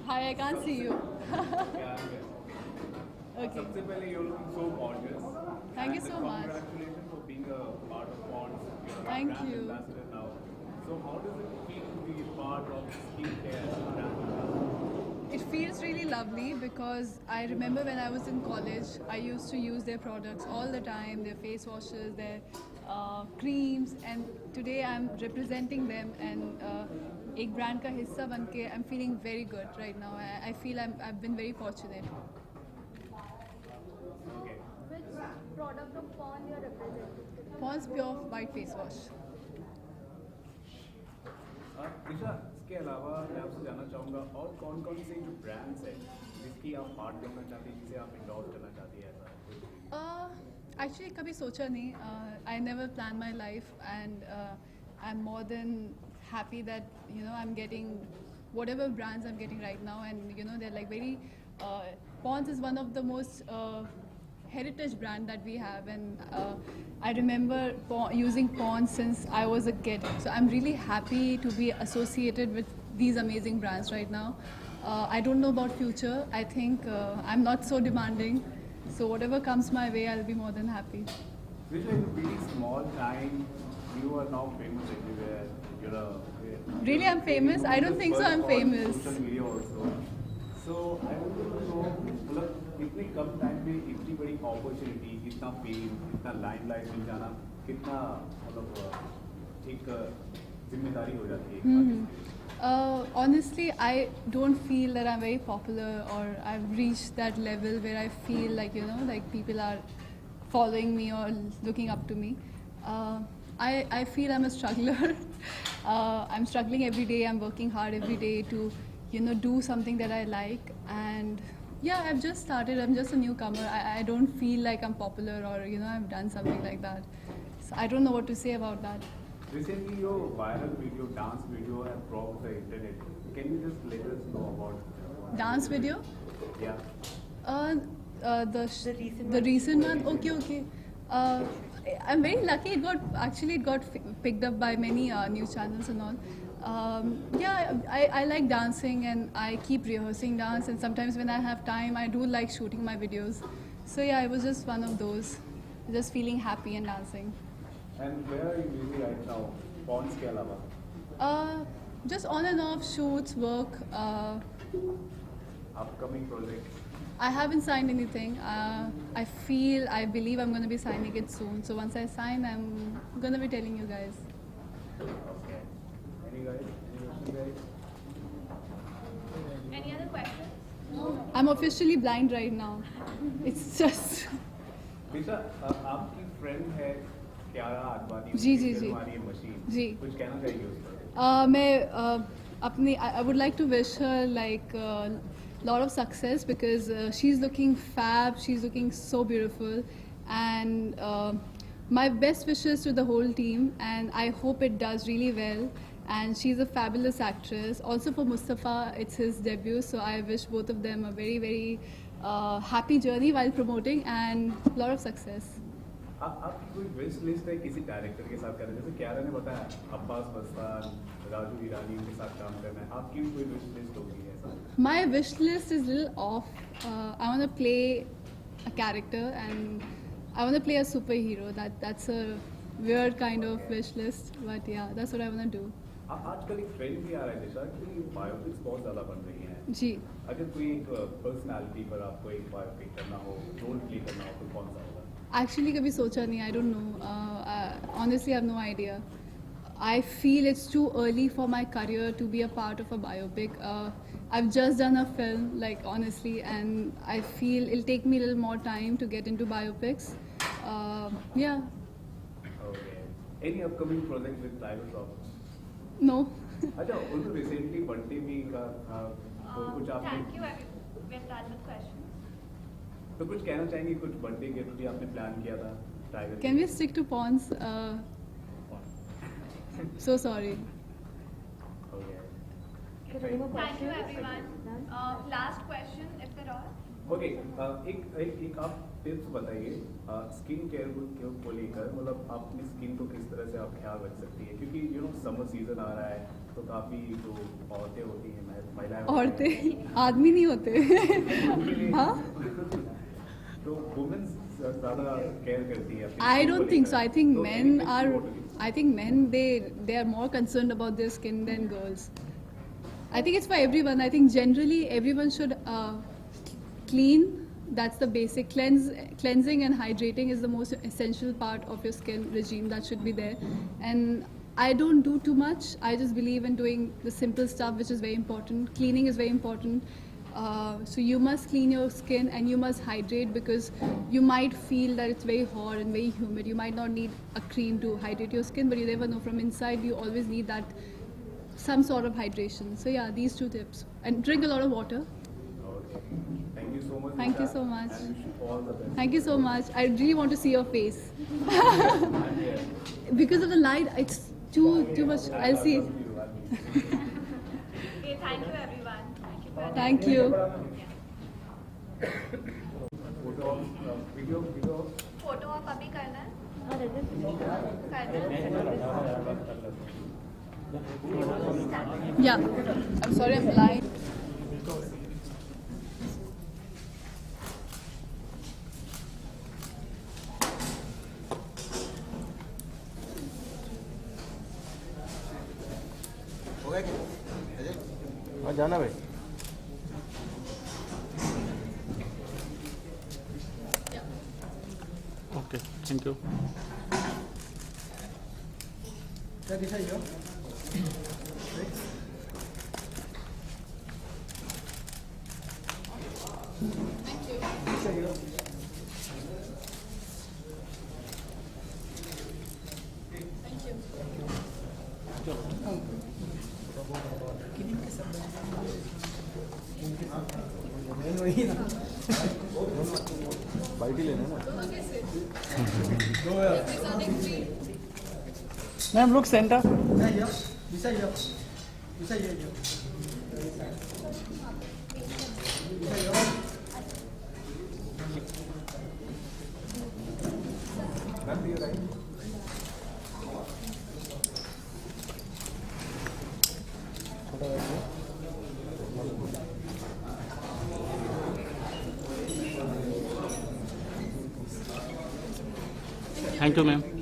Hi, I can't see you. Okay. सबसे पहले you're looking so gorgeous. Thank you And so much. Congratulations for being a part of Ponds. You're a Thank brand you. ambassador now. So how does it feel to be part of skincare as a brand ambassador? It feels really lovely because I remember when I was in college, I used to use their products all the time, their face washes, their creams, and today I'm representing them and एक brand का हिस्सा बन के I'm feeling very good right now. I feel I've been very fortunate. Okay. Which product of Pond you are representing? Pond's Pure White Face Wash. दिशा, इसके अलावा मैं आपसे जानना चाहूँगा और कौन कौन से जो ब्रांड्स हैं जिसकी आप पार्ट करना चाहती हैं, जिसे आप इंडोर्स करना चाहती हैं ऐसा? Actually कभी सोचा नहीं. I never planned my life and I'm more than happy that I'm getting whatever brands I'm getting right now, and they're like very Pond's is one of the most heritage brand that we have, and I remember using Pond's since I was a kid, so I'm really happy to be associated with these amazing brands right now. I don't know about future. I think I'm not so demanding, so whatever comes my way, I'll be more than happy. Disha, in a pretty small time, you are now famous everywhere. You're a Really, I'm famous? I don't think so. I'm famous. Social media also. So I want to know, मतलब इतने कम time में इतनी बड़ी opportunity, इतना fame, इतना limelight मिल जाना, कितना मतलब एक जिम्मेदारी हो जाती है एक artist के लिए? Honestly, I don't feel that I'm very popular or I've reached that level where I feel like like people are following me or looking up to me. I feel I'm a struggler. I'm struggling every day. I'm working hard every day to do something that I like, and yeah, I've just started. I'm just a newcomer. I don't feel like I'm popular or I've done something like that. So I don't know what to say about that. Recently, your viral video, dance video, have broke the internet. Can you just let us know about Dance video? Yeah. The recent one. Okay. I'm very lucky. It got picked up by many news channels and all. Yeah, I like dancing and I keep rehearsing dance, and sometimes when I have time, I do like shooting my videos. So yeah, it was just one of those, just feeling happy and dancing. And where are you busy right now? Ponds के अलावा? Just on and off shoots, work. Upcoming projects? I haven't signed anything. I believe I'm going to be signing it soon. So once I sign, I'm going to be telling you guys. Okay. Any guys? Any question, guys? Any other questions? I'm officially blind right now. It's just. दिशा, आपकी friend है क्यारा आडवाणी, जी, जी, उसकी जी। हमारी ये machine, जी। कुछ कहना चाहिए उस पर? मैं I would like to wish her like lot of success because she's looking fab, she's looking so beautiful, and my best wishes to the whole team, and I hope it does really well. And she's a fabulous actress. Also for Mustafa, it's his debut, so I wish both of them a very, very happy journey while promoting and a lot of success. आपकी कोई wish list है किसी director के साथ करने, जैसे क्यारा ने बताया अब्बास बस्तान, राजू ईरानी के साथ काम करना है, आपकी भी कोई विश लिस्ट होगी ऐसा? My wish list is a little off. I want to play a character and I want to play a superhero. That's a weird kind of wish list, but yeah, that's what I want to do. आजकल एक trend भी आ रहा है दिशा कि biopics बहुत ज़्यादा बन रही हैं. जी. अगर कोई एक पर्सनालिटी पर आपको एक बायोपिक करना हो, रोल प्ले करना हो, तो कौन सा होगा? Actually, कभी सोचा नहीं. I don't know. Honestly, I have no idea. I feel it's too early for my career to be a part of a biopic. I've just done a film, like honestly, and I feel it'll take me a little more time to get into biopics. Yeah. Okay. Any upcoming project with Tiger Shroff? No. अच्छा, उनको recently birthday भी का था, तो कुछ आपने Thank you. We're done with questions. तो कुछ कहना चाहेंगे, कुछ बर्थडे गिफ्ट भी आपने प्लान किया था tiger? Can we stick to Pawns? So sorry. Okay. Thank you, everyone. Last question, if there are. Okay. एक आप टिप्स बताइए स्किन केयर को लेकर, मतलब आप अपनी स्किन को किस तरह से आप ख्याल रख सकती है, क्योंकि समर सीजन आ रहा है तो काफ़ी जो औरतें होती हैं, महिलाएं होती हैं, औरतें आदमी नहीं होते उनके- हाँ तो वुमेन्स ज़्यादा केयर करती है अपनी I skin को don't think so. लेकर। I think तो men any tips are. you want to give? I think men they are more concerned about their skin than girls. I think it's for everyone. I think generally everyone should clean. That's the basic cleansing and hydrating is the most essential part of your skin regime that should be there. And I don't do too much. I just believe in doing the simple stuff, which is very important. Cleaning is very important. So you must clean your skin and you must hydrate, because you might feel that it's very hot and very humid. You might not need a cream to hydrate your skin, but you never know. From inside, you always need that some sort of hydration. So yeah, these two tips. And drink a lot of water. Okay. Thank you so much. Thank you Nisha, so much. And wish you all the best. Thank you so much. I really want to see your face. I'm here. Because of the light, it's too much. I'll see. I'll see you. Okay, thank you everyone. Thank you for Thank you. Photo, video. Photo आप अभी करना है करना Yeah. I'm sorry, I'm blind. हाँ जाना भाई okay thank you क्या दिखाइए बाइट ही लेना है ना ma'am look centre thank you ma'am